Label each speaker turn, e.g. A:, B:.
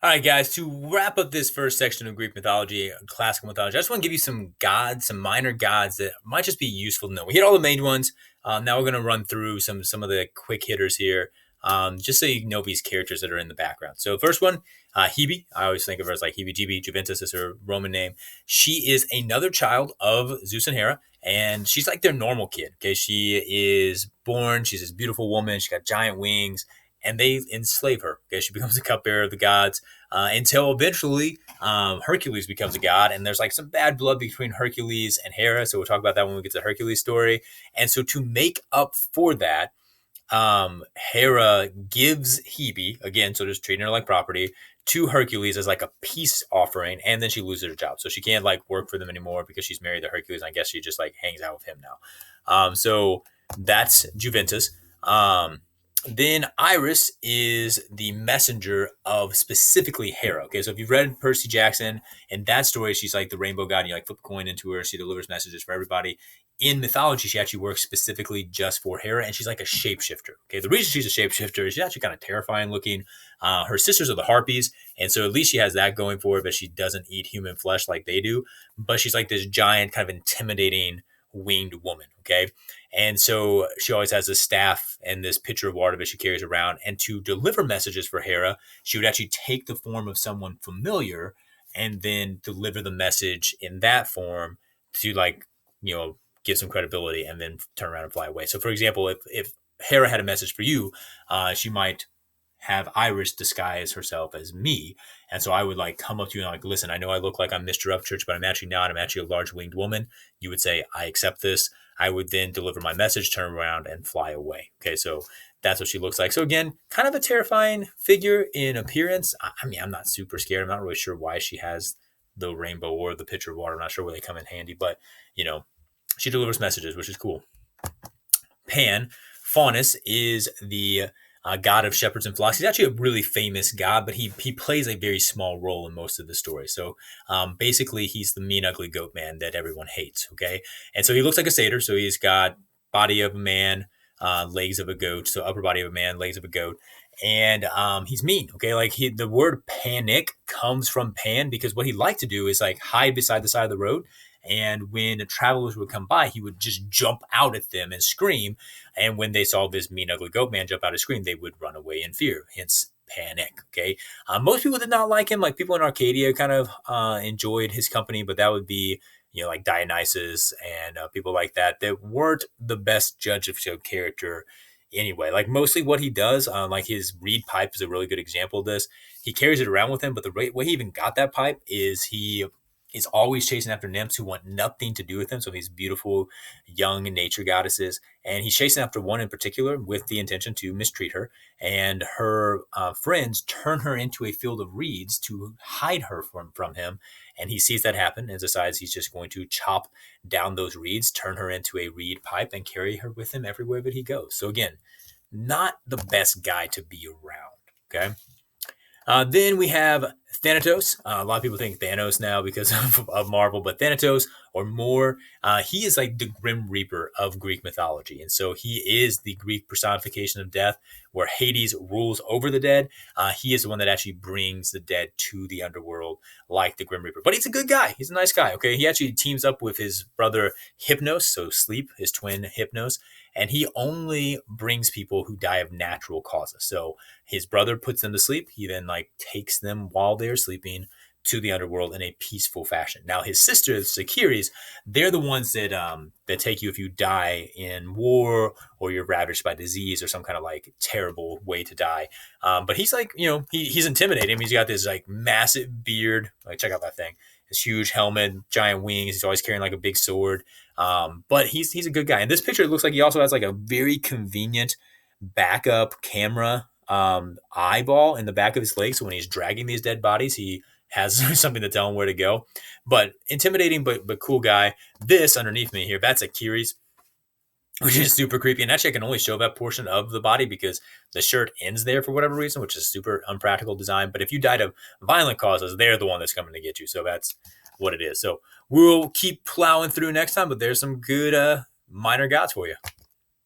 A: All right, guys, to wrap up this first section of Greek mythology, classical mythology, I just want to give you some gods, some minor gods that might just be useful to know. We hit all the main ones. Now we're going to run through some of the quick hitters here, just so you know these characters that are in the background. So, first one, Hebe. I always think of her as like Hebe Gibi. Juventus is her Roman name. She is another child of Zeus and Hera, and she's like their normal kid. Okay, she is born. She's this beautiful woman. She's got giant wings, and they enslave her. Okay, she becomes a cupbearer of the gods until eventually Hercules becomes a god, and there's like some bad blood between Hercules and Hera. So we'll talk about that when we get to the Hercules story. And so to make up for that, Hera gives Hebe again, so just treating her like property to Hercules as like a peace offering, and then she loses her job, so she can't like work for them anymore because she's married to Hercules. And I guess she just like hangs out with him now. So that's Juventus. Then Iris is the messenger of specifically Hera. Okay, so if you've read Percy Jackson, in that story, she's like the rainbow god, and you like flip a coin into her. She delivers messages for everybody. In mythology, she actually works specifically just for Hera, and she's like a shapeshifter. Okay, the reason she's a shapeshifter is she's actually kind of terrifying looking. Her sisters are the Harpies, and so at least she has that going for her, but she doesn't eat human flesh like they do. But she's like this giant, kind of intimidating winged woman. Okay, and so she always has this staff and this pitcher of water that she carries around. And to deliver messages for Hera, she would actually take the form of someone familiar and then deliver the message in that form to like, give some credibility and then turn around and fly away. So for example, if Hera had a message for you, she might have Iris disguise herself as me. And so I would like come up to you and like, listen, I know I look like I'm Mr. Upchurch, but I'm actually not. I'm actually a large winged woman. You would say, I accept this. I would then deliver my message, turn around and fly away. Okay. So that's what she looks like. So again, kind of a terrifying figure in appearance. I mean, I'm not super scared. I'm not really sure why she has the rainbow or the pitcher of water. I'm not sure where they come in handy, but she delivers messages, which is cool. Pan, Faunus, is the god of shepherds and flocks. He's actually a really famous god, but he plays a very small role in most of the story. So basically, he's the mean, ugly goat man that everyone hates. Okay, and so he looks like a satyr. So he's got body of a man, legs of a goat. So upper body of a man, legs of a goat. And he's mean. Okay, like the word panic comes from Pan because what he liked to do is like hide beside the side of the road, and when travelers would come by, he would just jump out at them and scream. And when they saw this mean, ugly goat man jump out and scream, they would run away in fear, hence panic. Okay. Most people did not like him. Like people in Arcadia kind of enjoyed his company, but that would be, like Dionysus and people like that weren't the best judge of character anyway. Like mostly what he does, like his reed pipe is a really good example of this. He carries it around with him, but the way he even got that pipe is he is always chasing after nymphs who want nothing to do with him. So these beautiful young nature goddesses, and he's chasing after one in particular with the intention to mistreat her. And her friends turn her into a field of reeds to hide her from him. And he sees that happen and decides he's just going to chop down those reeds, turn her into a reed pipe, and carry her with him everywhere that he goes. So again, not the best guy to be around. Okay. Then we have Thanatos. A lot of people think Thanos now because of Marvel, but Thanatos or more, he is like the Grim Reaper of Greek mythology. And so he is the Greek personification of death, where Hades rules over the dead. He is the one that actually brings the dead to the underworld like the Grim Reaper. But he's a good guy. He's a nice guy. Okay. He actually teams up with his brother Hypnos, so Sleep, his twin Hypnos, and he only brings people who die of natural causes. So his brother puts them to sleep. He then like takes them while they're sleeping to the underworld in a peaceful fashion. Now his sisters, Sakiris, they're the ones that take you if you die in war or you're ravaged by disease or some kind of like terrible way to die. But he's like, he's intimidating. He's got this like massive beard. Like check out that thing. This huge helmet, giant wings. He's always carrying like a big sword. But he's a good guy. And this picture, it looks like he also has like a very convenient backup camera eyeball in the back of his leg. So when he's dragging these dead bodies, he has something to tell him where to go. But intimidating, but cool guy. This underneath me here, that's Achilles, which is super creepy. And actually, I can only show that portion of the body because the shirt ends there for whatever reason, which is super unpractical design. But if you died of violent causes, they're the one that's coming to get you. So that's what it is. So we'll keep plowing through next time, but there's some good minor gods for you.